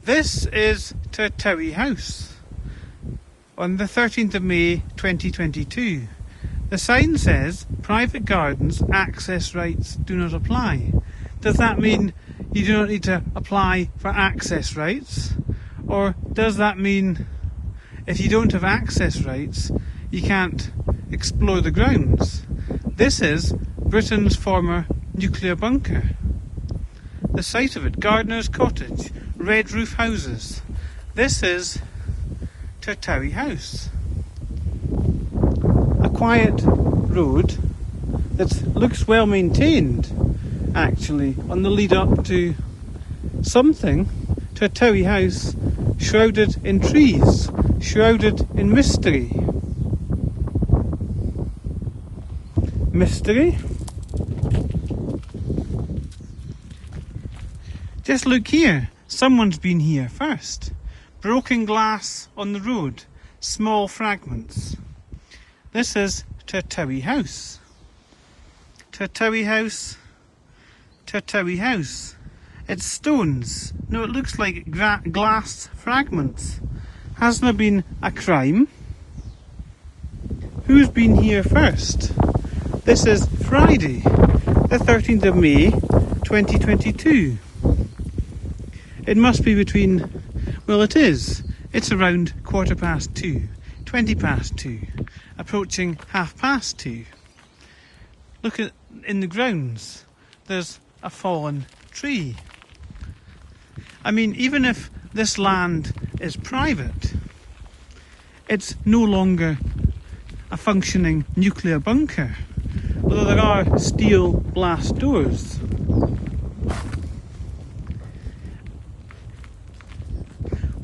This is Tertowie House on the 13th of May 2022. The sign says private gardens access rights do not apply. Does that mean you do not need to apply for access rights? Or does that mean if you don't have access rights you can't explore the grounds? This is Britain's former nuclear bunker. The site of it, Gardener's Cottage, red roof houses. This is Tertowie House. A quiet road that looks well maintained actually on the lead up to something. Tertowie House shrouded in trees, shrouded in mystery. Mystery? Just look here, someone's been here first. Broken glass on the road, small fragments. This is Tertowie House. Tertowie House, Tertowie House. It's stones. No, it looks like glass fragments. Has there been a crime? Who's been here first? This is Friday, the 13th of May, 2022. It must be between, well it is, it's around 2:15, 20 past 2, approaching 2:30. Look at in the grounds, there's a fallen tree. I mean, even if this land is private, it's no longer a functioning nuclear bunker, although there are steel glass doors.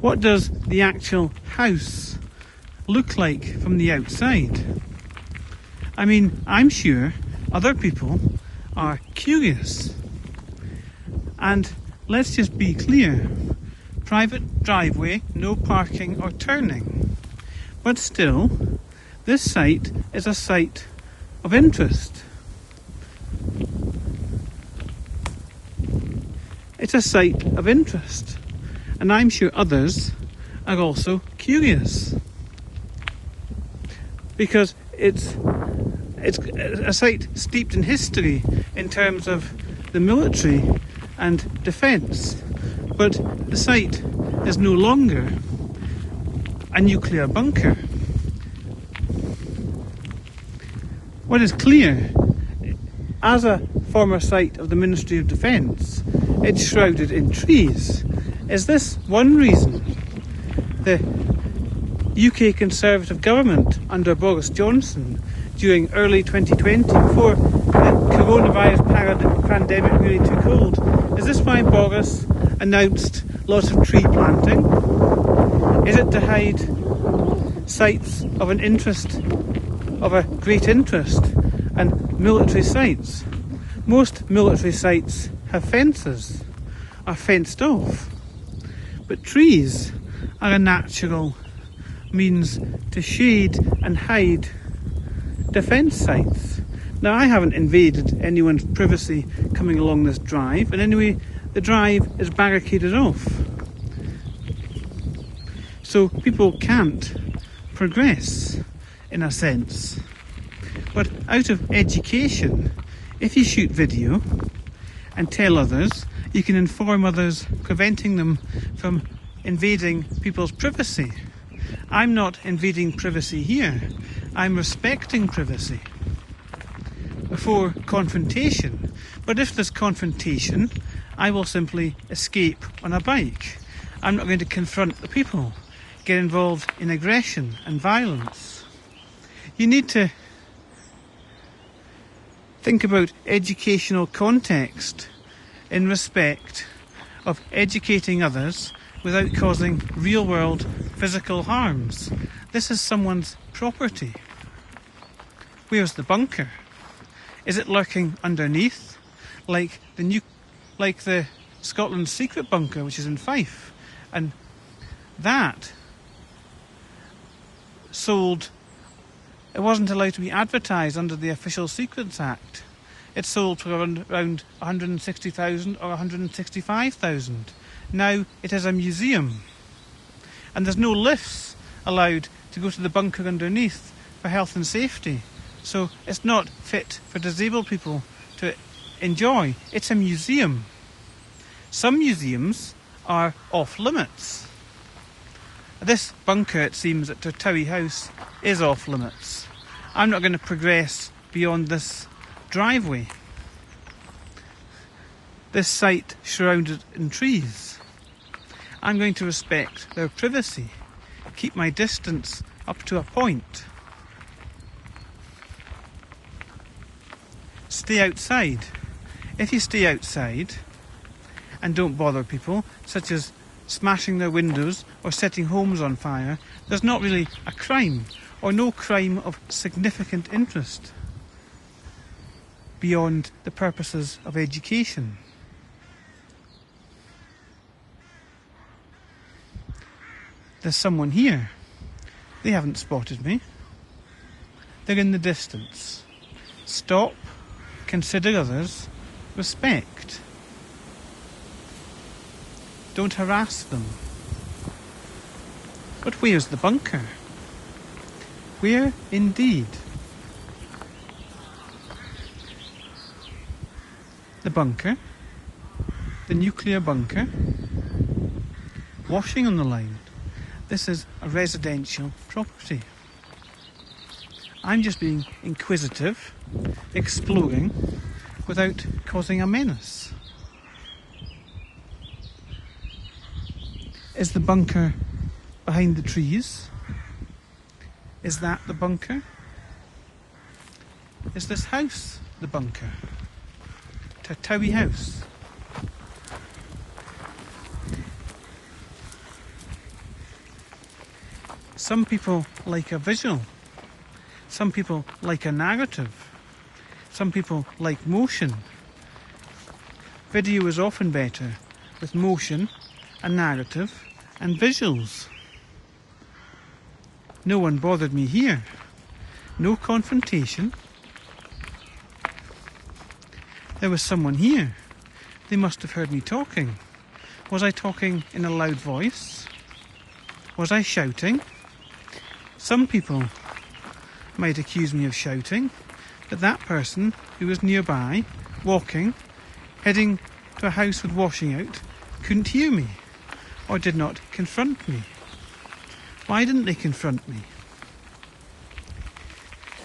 What does the actual house look like from the outside? I mean, I'm sure other people are curious. And let's just be clear, private driveway, no parking or turning. But still, this site is a site of interest. It's a site of interest. And I'm sure others are also curious. Because it's a site steeped in history in terms of the military and defence. But the site is no longer a nuclear bunker. What is clear, as a former site of the Ministry of Defence, it's shrouded in trees. Is this one reason the UK Conservative government under Boris Johnson during early 2020, before the coronavirus pandemic really took hold, is this why Boris announced lots of tree planting? Is it to hide sites of an interest, of a great interest, and military sites? Most military sites have fences, are fenced off. But trees are a natural means to shade and hide defence sites. Now, I haven't invaded anyone's privacy coming along this drive, and anyway, the drive is barricaded off. So people can't progress, in a sense. But out of education, if you shoot video and tell others, you can inform others, preventing them from invading people's privacy. I'm not invading privacy here. I'm respecting privacy before confrontation. But if there's confrontation, I will simply escape on a bike. I'm not going to confront the people, get involved in aggression and violence. You need to think about educational context in respect of educating others without causing real-world physical harms. This is someone's property. Where's the bunker? Is it lurking underneath, like the Scotland's secret bunker, which is in Fife? And that sold. It wasn't allowed to be advertised under the Official Secrets Act. It sold for around 160,000 or 165,000. now it is a museum. And there's no lifts allowed to go to the bunker underneath for health and safety. So it's not fit for disabled people to enjoy. It's a museum. Some museums are off limits. This bunker, it seems, at Tertowie House is off limits. I'm not going to progress beyond this driveway. This site surrounded in trees. I'm going to respect their privacy, keep my distance up to a point. Stay outside. If you stay outside and don't bother people, such as smashing their windows or setting homes on fire, there's not really a crime, or no crime of significant interest beyond the purposes of education. There's someone here. They haven't spotted me. They're in the distance. Stop, consider others, respect. Don't harass them. But where's the bunker? Where indeed? The bunker, the nuclear bunker, washing on the line. This is a residential property. I'm just being inquisitive, exploring, without causing a menace. Is the bunker behind the trees? Is that the bunker? Is this house the bunker? Tertowie House. Some people like a visual. Some people like a narrative. Some people like motion. Video is often better with motion, a narrative and visuals. No one bothered me here. No confrontation. There was someone here. They must have heard me talking. Was I talking in a loud voice? Was I shouting? Some people might accuse me of shouting, but that person who was nearby, walking, heading to a house with washing out, couldn't hear me, or did not confront me. Why didn't they confront me?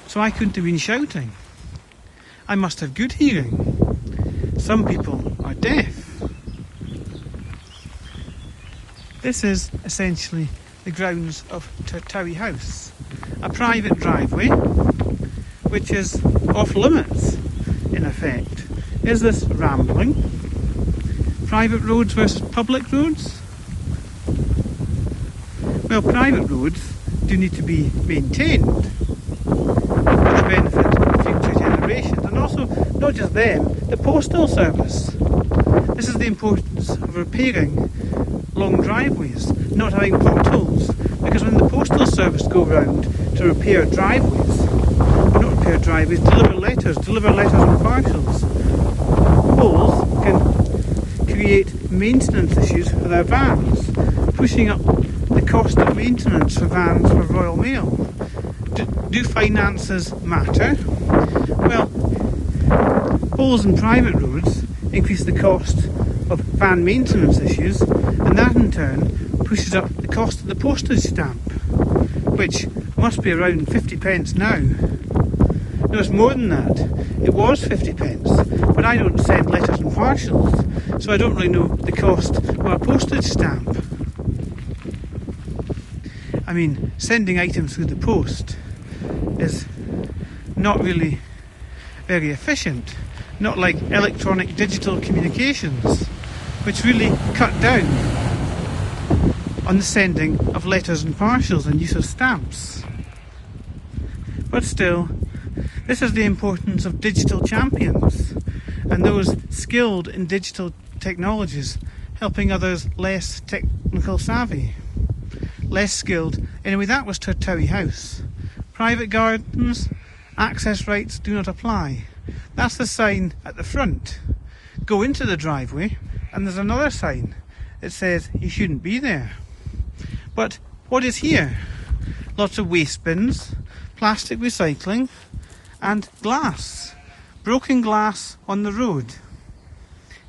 So I couldn't have been shouting. I must have good hearing. Some people are deaf. This is essentially the grounds of Tertowie House, a private driveway which is off limits in effect. Is this rambling? Private roads versus public roads? Well, private roads do need to be maintained for the benefit of future generations, and also not just them, the postal service. This is the importance of repairing long driveways, not having potholes, because when the postal service go round to repair driveways, not repair driveways, deliver letters and parcels, holes can create maintenance issues for their vans, pushing up the cost of maintenance for vans for Royal Mail. Do finances matter? Well, holes in private roads increase the cost of van maintenance issues, and that in turn pushes up the cost of the postage stamp, which must be around 50 pence now. No, it's more than that. It was 50 pence, but I don't send letters and parcels, so I don't really know the cost of a postage stamp. I mean, sending items through the post is not really very efficient, not like electronic digital communications, which really cut down on the sending of letters and parcels and use of stamps. But still, this is the importance of digital champions and those skilled in digital technologies helping others less technical savvy, less skilled. Anyway, that was Tertowie House. Private gardens, access rights do not apply. That's the sign at the front. Go into the driveway and there's another sign. it says you shouldn't be there. But what is here? Lots of waste bins, plastic recycling, and glass. Broken glass on the road.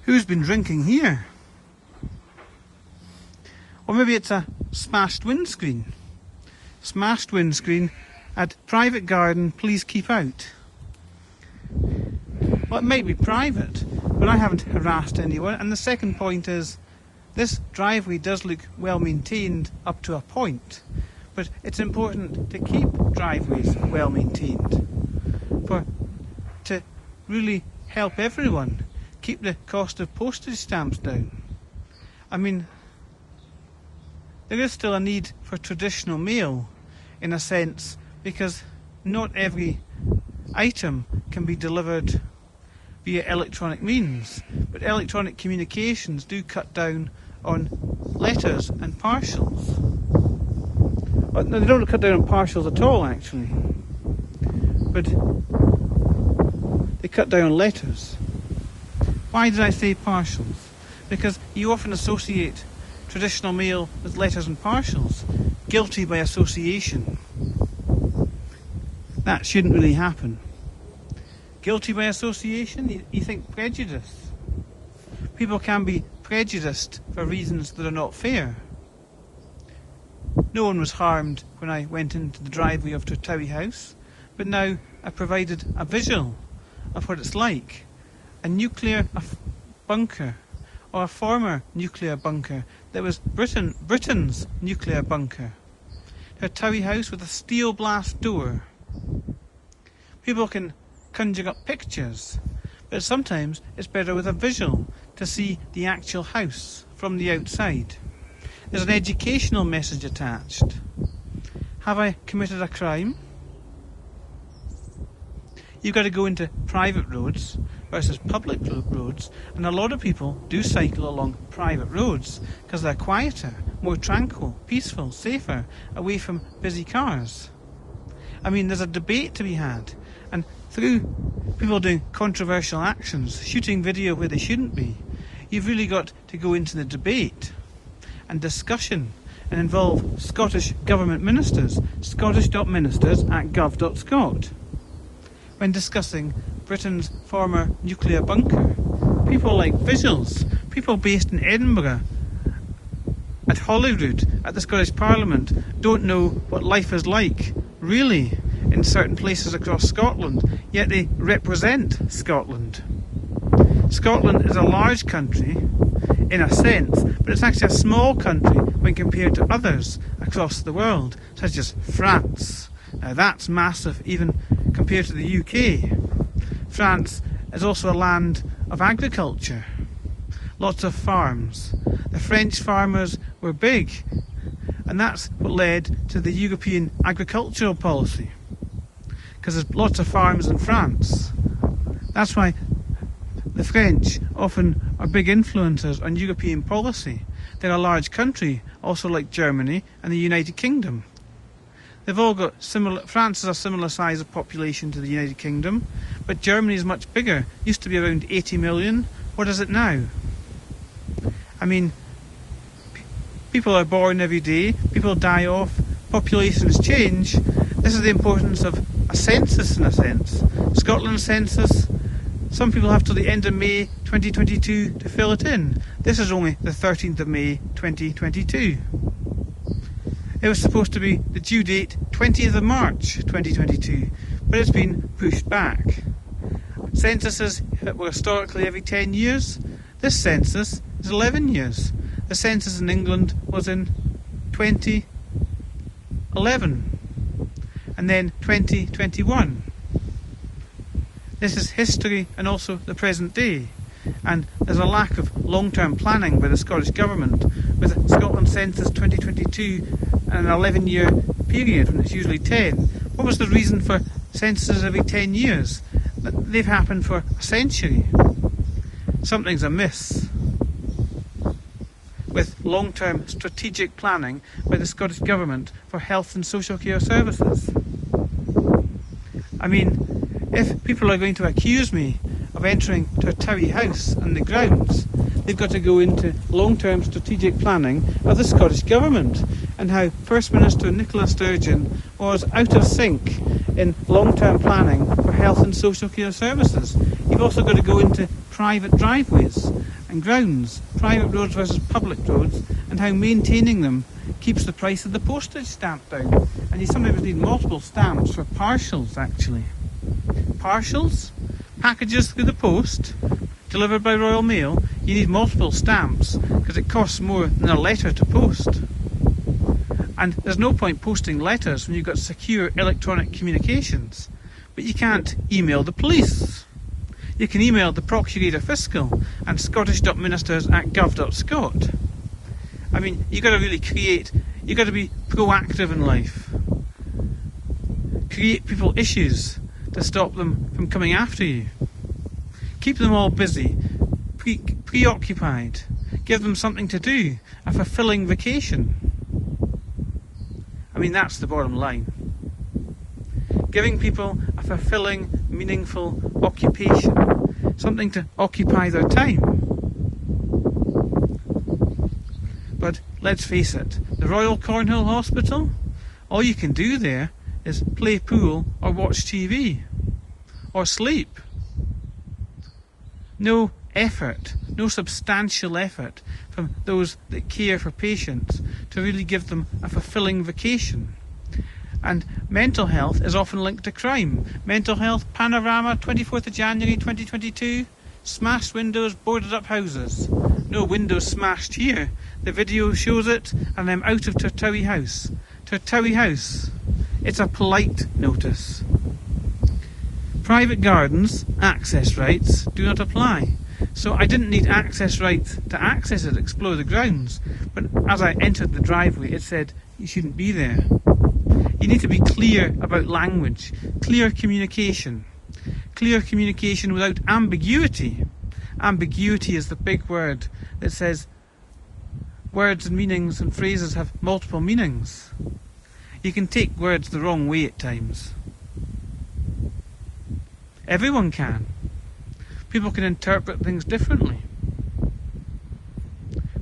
Who's been drinking here? Or maybe it's a smashed windscreen. Smashed windscreen at private garden, please keep out. Well, it might be private, but I haven't harassed anyone. And the second point is, this driveway does look well maintained up to a point, but it's important to keep driveways well maintained to really help everyone keep the cost of postage stamps down. I mean, there is still a need for traditional mail in a sense, because not every item can be delivered via electronic means, but electronic communications do cut down on letters and parcels. No, they don't cut down on parcels at all, actually, but they cut down on letters. Why did I say parcels? Because you often associate traditional mail with letters and parcels. Guilty by association. That shouldn't really happen. Guilty by association? You think prejudice. People can be prejudiced for reasons that are not fair. No one was harmed when I went into the driveway of Tertowie House, but now I provided a visual of what it's like. A nuclear bunker, or a former nuclear bunker that was Britain's nuclear bunker. Tertowie House with a steel blast door. People can conjure up pictures, but sometimes it's better with a visual to see the actual house from the outside. There's an educational message attached. Have I committed a crime? You've got to go into private roads versus public roads, and a lot of people do cycle along private roads because they're quieter, more tranquil, peaceful, safer, away from busy cars. I mean, there's a debate to be had, and through people doing controversial actions, shooting video where they shouldn't be, you've really got to go into the debate and discussion and involve Scottish Government ministers, scottish.ministers@gov.scot. When discussing Britain's former nuclear bunker, people like visuals, people based in Edinburgh, at Holyrood, at the Scottish Parliament, don't know what life is like, really, in certain places across Scotland, yet they represent Scotland. Scotland is a large country, in a sense, but it's actually a small country when compared to others across the world, such as France. Now that's massive, even compared to the UK. France is also a land of agriculture, lots of farms. The French farmers were big, and that's what led to the European agricultural policy, because there's lots of farms in France. That's why the French often are big influencers on European policy. They're a large country, also like Germany and the United Kingdom. They've all got similar. France is a similar size of population to the United Kingdom, but Germany is much bigger. Used to be around 80 million. What is it now? I mean, people are born every day, people die off, populations change. This is the importance of a census, in a sense. Scotland's census, some people have till the end of May 2022 to fill it in. This is only the 13th of May 2022. It was supposed to be the due date 20th of March 2022, but it's been pushed back. Censuses were historically every 10 years. This census is 11 years. The census in England was in 2011 and then 2021. This is history and also the present day, and there's a lack of long-term planning by the Scottish Government with Scotland Census 2022 and an 11-year period when it's usually 10. What was the reason for censuses every 10 years? They've happened for a century. Something's amiss with long-term strategic planning by the Scottish Government for health and social care services. I mean, if people are going to accuse me of entering Tertowie House and the grounds, they've got to go into long-term strategic planning of the Scottish Government, and how First Minister Nicola Sturgeon was out of sync in long-term planning for health and social care services. You've also got to go into private driveways and grounds, private roads versus public roads, and how maintaining them keeps the price of the postage stamp down. And you sometimes need multiple stamps for partials, actually. Partials? Packages through the post, delivered by Royal Mail, you need multiple stamps because it costs more than a letter to post. And there's no point posting letters when you've got secure electronic communications. But you can't email the police. You can email the Procurator Fiscal and scottish.ministers@gov.scot. I mean, you've got to really you've got to be proactive in life. Create people issues to stop them from coming after you. Keep them all busy, preoccupied. Give them something to do, a fulfilling vacation. I mean, that's the bottom line. Giving people a fulfilling, meaningful occupation, something to occupy their time. But let's face it, the Royal Cornhill Hospital, all you can do there is play pool or watch TV or sleep. No effort, no substantial effort from those that care for patients to really give them a fulfilling vacation. And mental health is often linked to crime. Mental health panorama, 24th of January 2022, smashed windows, boarded up houses. No windows smashed here. The video shows it, and I'm out of Tertowie House. Tertowie House. It's a polite notice. Private gardens, access rights, do not apply. So I didn't need access rights to access it, explore the grounds. But as I entered the driveway, it said, you shouldn't be there. You need to be clear about language, clear communication without ambiguity. Ambiguity is the big word that says words and meanings and phrases have multiple meanings. You can take words the wrong way at times. Everyone can. People can interpret things differently.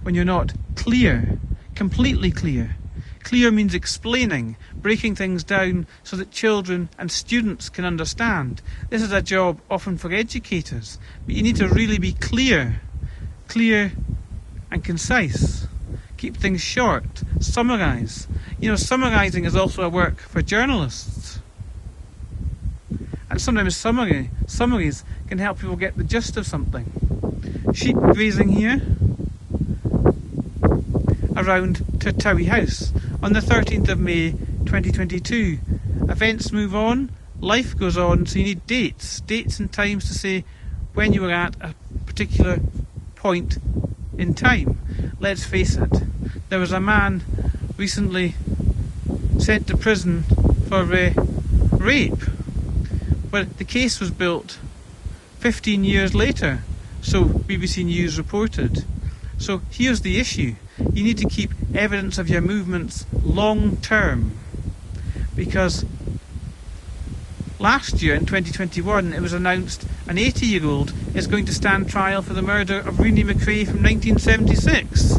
When you're not clear, completely clear. Clear means explaining, breaking things down so that children and students can understand. This is a job often for educators, but you need to really be clear and concise. Keep things short, summarise. You know, summarising is also a work for journalists. And sometimes summaries can help people get the gist of something. Sheep grazing here around Tertowie House on the 13th of May 2022. Events move on, life goes on, so you need dates and times to say when you were at a particular point in time. Let's face it, there was a man recently sent to prison for rape, but the case was built 15 years later, so BBC News reported. So here's the issue. You need to keep evidence of your movements long term, because last year in 2021 it was announced an 80-year-old is going to stand trial for the murder of Rooney McRae from 1976.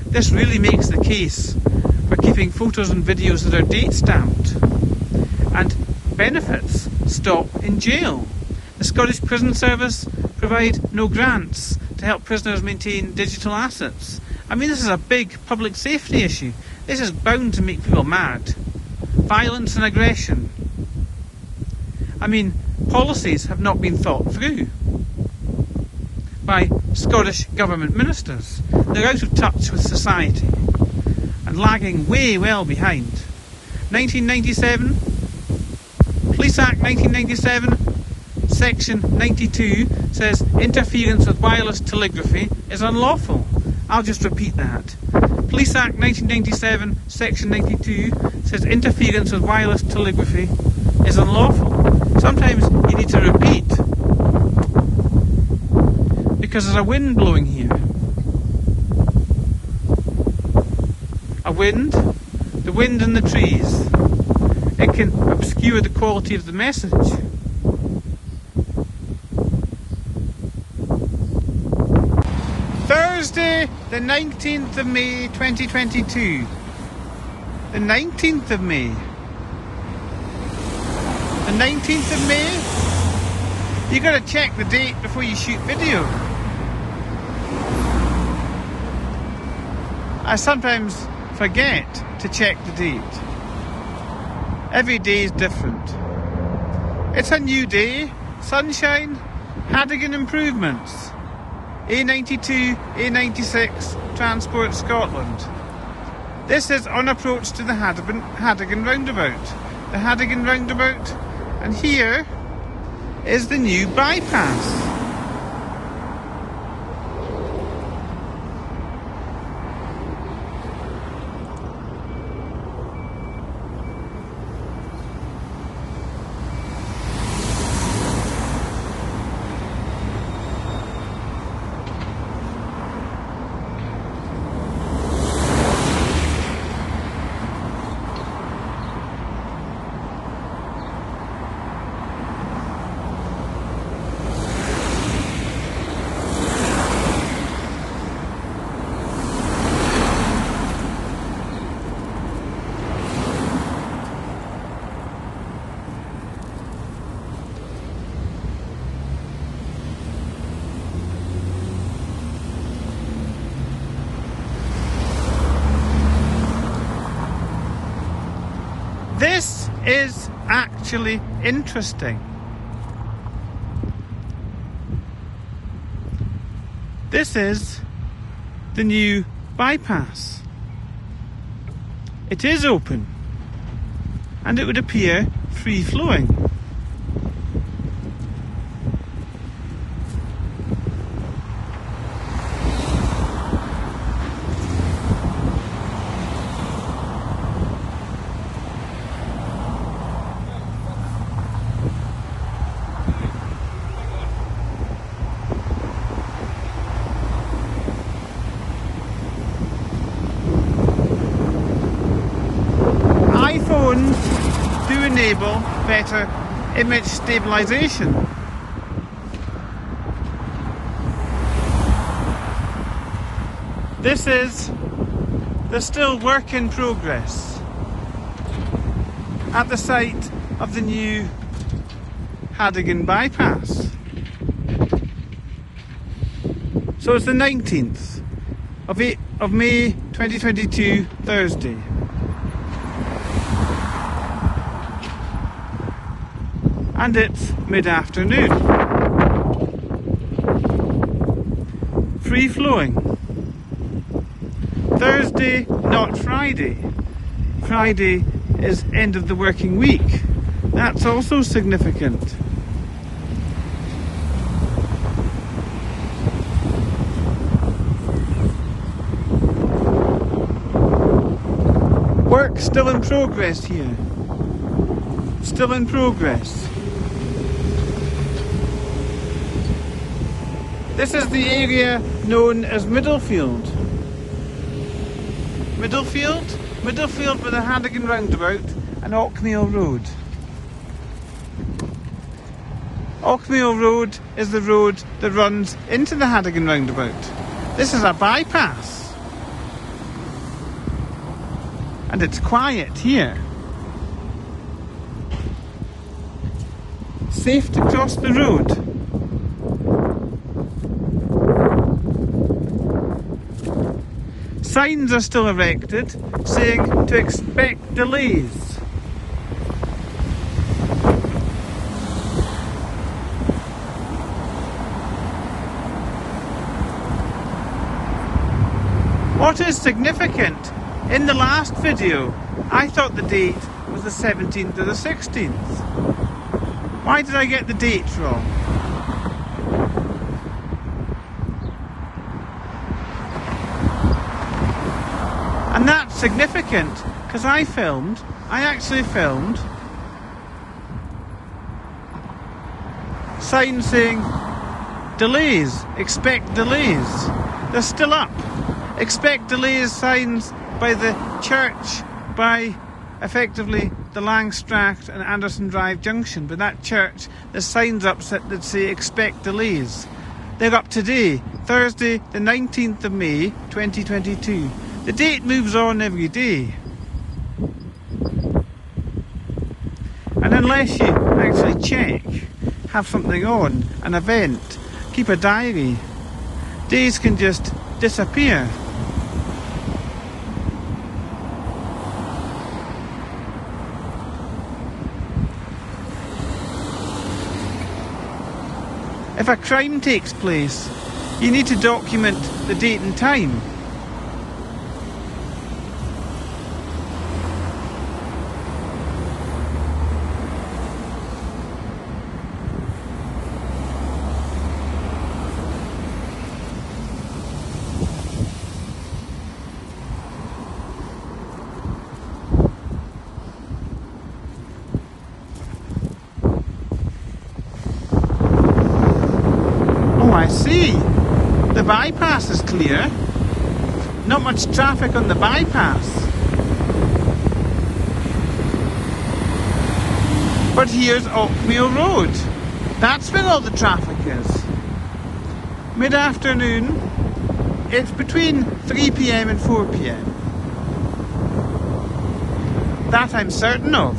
This really makes the case for keeping photos and videos that are date stamped. And benefits stop in jail. The Scottish Prison Service provide no grants to help prisoners maintain digital assets. I mean, this is a big public safety issue. This is bound to make people mad. Violence and aggression. I mean, policies have not been thought through by Scottish Government ministers. They're out of touch with society and lagging way well behind. 1997, Police Act 1997, Section 92 says interference with wireless telegraphy is unlawful. I'll just repeat that. Police Act 1997, Section 92 says interference with wireless telegraphy is unlawful. Sometimes you need to repeat, because there's a wind blowing here. A wind, the wind in the trees. It can obscure the quality of the message. Third Thursday, the 19th of May 2022. The 19th of May. The 19th of May? You gotta check the date before you shoot video. I sometimes forget to check the date. Every day is different. It's a new day, sunshine, Hadigan improvements. A92, A96, Transport Scotland. This is on approach to the Hadigan roundabout. The Hadigan roundabout, and here is the new bypass. This is actually interesting. This is the new bypass. It is open, and it would appear free-flowing. iPhones do enable better image stabilization. This is the still work in progress at the site of the new Hadigan bypass. So it's the 19th of May 2022, Thursday. And it's mid-afternoon. Free-flowing. Thursday, not Friday. Friday is end of the working week. That's also significant. Work still in progress here. Still in progress. This is the area known as Middlefield. Middlefield with the Hadigan roundabout and Ockmeal Road. Ockmeal Road is the road that runs into the Hadigan roundabout. This is a bypass. And it's quiet here. Safe to cross the road. Signs are still erected saying to expect delays. What is significant, in the last video I thought the date was the 17th or the 16th. Why did I get the date wrong? And that's significant because I actually filmed signs saying delays, expect delays. They're still up. Expect delays signs by the church, by effectively the Langstrath and Anderson Drive junction. But that church, there's signs up that say expect delays. They're up today, Thursday the 19th of May 2022. The date moves on every day. And unless you actually check, have something on, an event, keep a diary, days can just disappear. If a crime takes place, you need to document the date and time. I see. The bypass is clear. Not much traffic on the bypass. But here's Oakmeal Road. That's where all the traffic is. Mid-afternoon, it's between 3 p.m. and 4 p.m. That I'm certain of,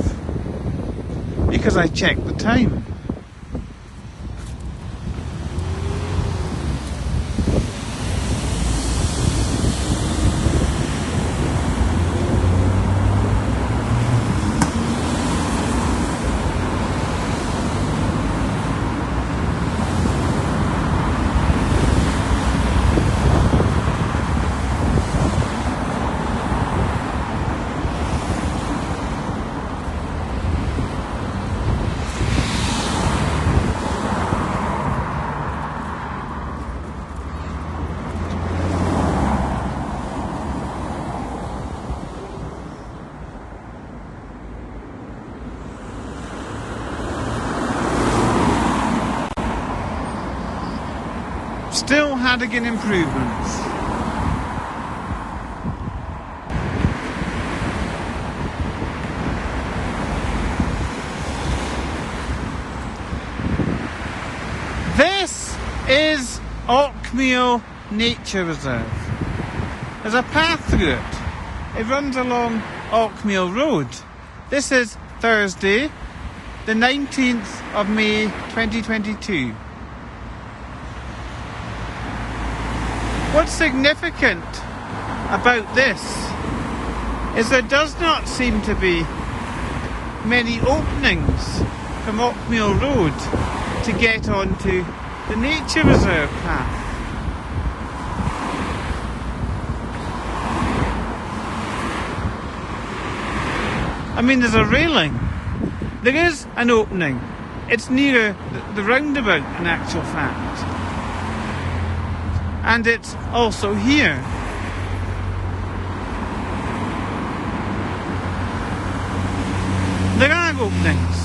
because I checked the time. Still Haudagain improvements. This is Oakmeal Nature Reserve. There's a path through it. It runs along Oakmeal Road. This is Thursday, the 19th of May 2022. What's significant about this is there does not seem to be many openings from Oakmeal Road to get onto the nature reserve path. I mean, there's a railing. There is an opening. It's near the roundabout, in actual fact. And it's also here. There are openings.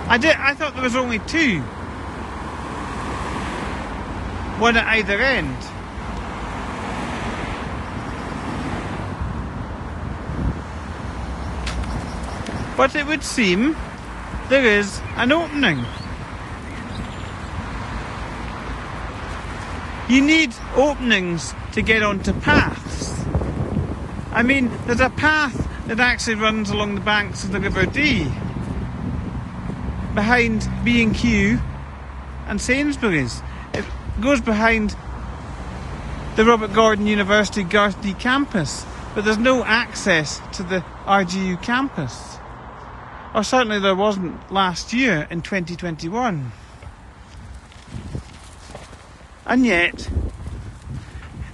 I thought there was only two. One at either end. But it would seem there is an opening. You need openings to get onto paths. I mean, there's a path that actually runs along the banks of the River Dee, behind B&Q and Sainsbury's. It goes behind the Robert Gordon University Garthdee campus, but there's no access to the RGU campus. Or certainly there wasn't last year in 2021. And yet,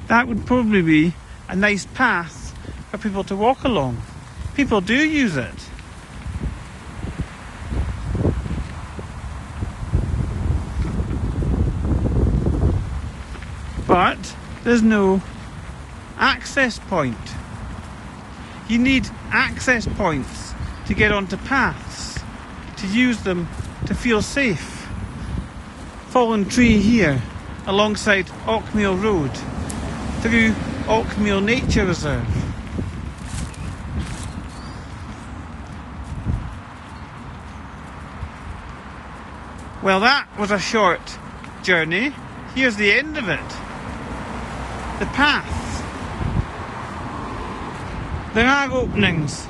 that would probably be a nice path for people to walk along. People do use it. But there's no access point. You need access points to get onto paths, to use them to feel safe. Fallen tree here, alongside Oakmeal Road, through Oakmeal Nature Reserve. Well, that was a short journey, here's the end of it. The path. There are openings,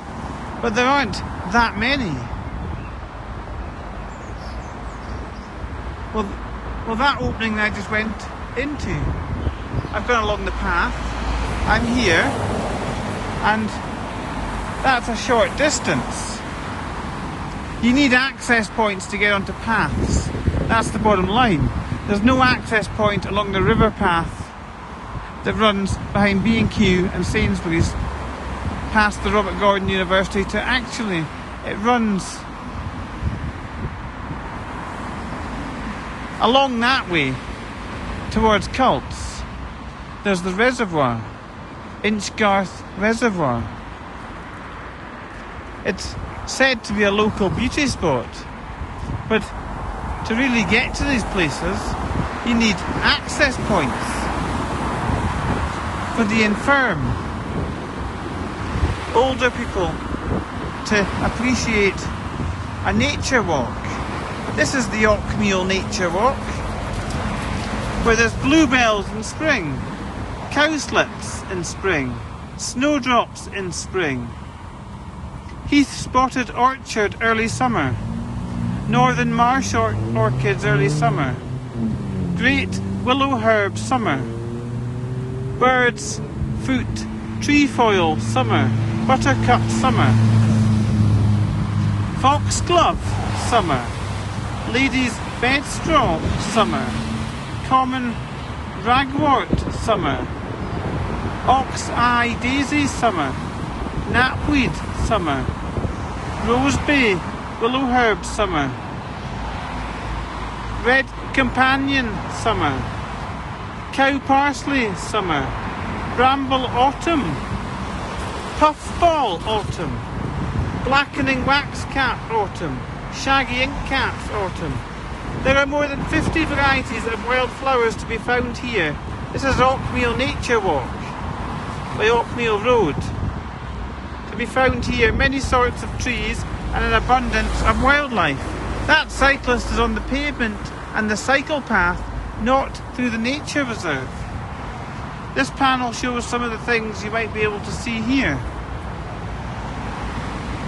but there aren't that many. Well, that opening I just went into. I've gone along the path. I'm here, and that's a short distance. You need access points to get onto paths. That's the bottom line. There's no access point along the river path that runs behind B&Q and Sainsbury's past the Robert Gordon University to actually, it runs along that way towards Cults. There's the reservoir, Inchgarth Reservoir. It's said to be a local beauty spot, but to really get to these places you need access points for the infirm, older people, to appreciate a nature walk. This is the Auchmeal Nature Walk, where there's bluebells in spring, cowslips in spring, snowdrops in spring, heath-spotted orchard early summer, northern marsh orchids early summer, great willow herb summer, bird's foot trefoil summer, buttercup summer, foxglove summer, lady's bedstraw summer, common ragwort summer, ox-eye daisy summer, knapweed summer, rosebay willow herb summer, red companion summer, cow parsley summer, bramble autumn, puffball autumn, blackening waxcap autumn, shaggy inkcaps autumn. There are more than 50 varieties of wild flowers to be found here. This is Auchmeal Nature Walk by Auchmeal Road. To be found here many sorts of trees and an abundance of wildlife. That cyclist is on the pavement and the cycle path, not through the nature reserve. This panel shows some of the things you might be able to see here.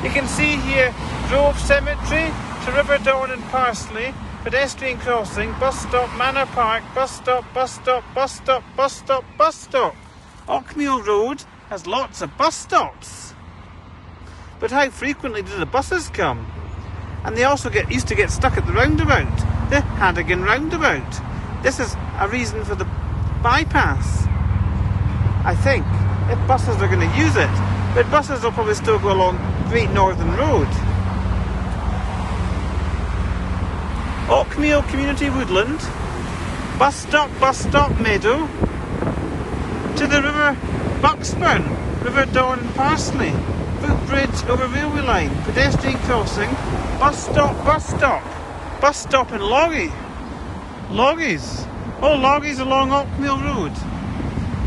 You can see here Grove Cemetery to River Dawn and Parsley, pedestrian crossing, bus stop, Manor Park, bus stop, bus stop, bus stop, bus stop, bus stop. Auchmeal Road has lots of bus stops. But how frequently do the buses come? And they also used to get stuck at the roundabout, the Hadagan roundabout. This is a reason for the bypass, I think, if buses are going to use it. But buses will probably still go along Great Northern Road. Auchmeal Community Woodland, bus stop meadow, to the River Bucksburn, River Dawn and Parsley, footbridge over railway line, pedestrian crossing, bus stop in Loggie. Loggies along Auchmeal Road.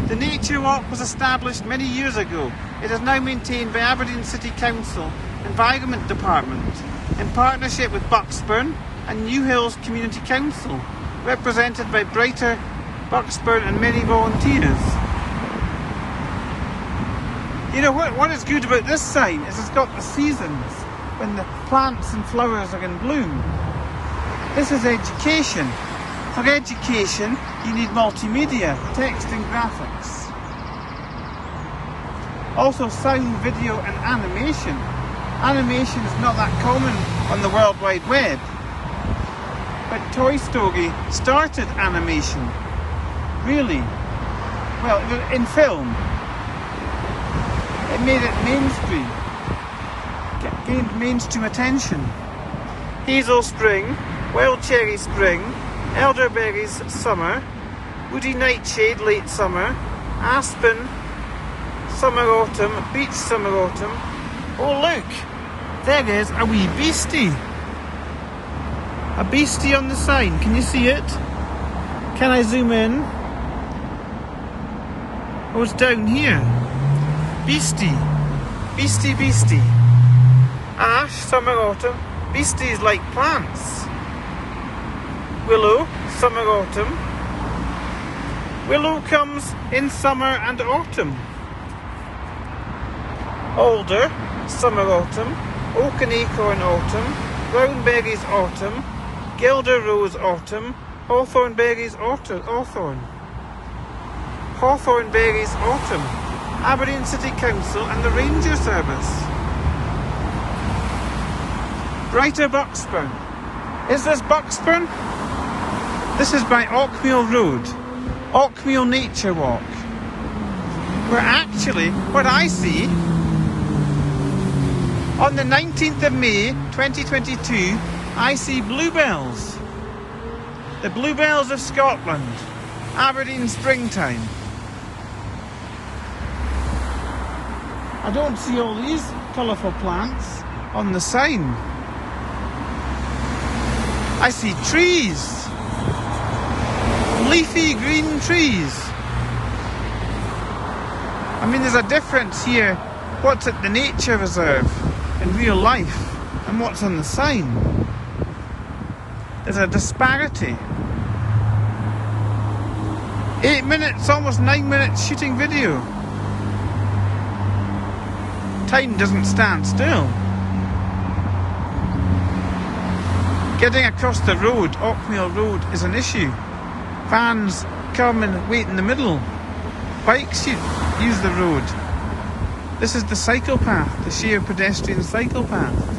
The Nature Walk was established many years ago. It is now maintained by Aberdeen City Council Environment Department in partnership with Bucksburn and New Hills Community Council, represented by Brighter, Bucksburn and many volunteers. You know what is good about this sign is it's got the seasons when the plants and flowers are in bloom. This is education. For education you need multimedia, text and graphics. Also sound, video and animation. Animation is not that common on the World Wide Web. But Toy Story started animation. Really. Well, in film. It made it mainstream. Gained mainstream attention. Hazel Spring, Wild Cherry Spring, Elderberries Summer, Woody Nightshade Late Summer, Aspen Summer Autumn, Beech Summer Autumn. Oh look! There is a wee beastie. A beastie on the sign. Can you see it? Can I zoom in? Oh, it's down here. Beastie. Beastie. Ash, summer, autumn. Beasties like plants. willow, summer, autumn. Willow comes in summer and autumn. Alder, summer, autumn. Oak and acorn, autumn. Brown berries, autumn. Guelder rose, autumn. Hawthorn berries, hawthorn. Hawthorn berries, autumn. Aberdeen City Council and the Ranger Service. Brighter buckspur. Is this buckspur? This is by Ockmeal Road, Ockmeal Nature Walk, where actually, what I see, on the 19th of May 2022, I see bluebells. The bluebells of Scotland, Aberdeen springtime. I don't see all these colourful plants on the sign. I see trees, leafy green trees. I mean, there's a difference here, what's at the nature reserve in real life and what's on the sign. There's a disparity. 8 minutes, almost 9 minutes shooting video. Time doesn't stand still. Getting across the road, Ockmeal Road, is an issue. Vans come and wait in the middle. Bikes use the road. This is the cycle path, the sheer pedestrian cycle path.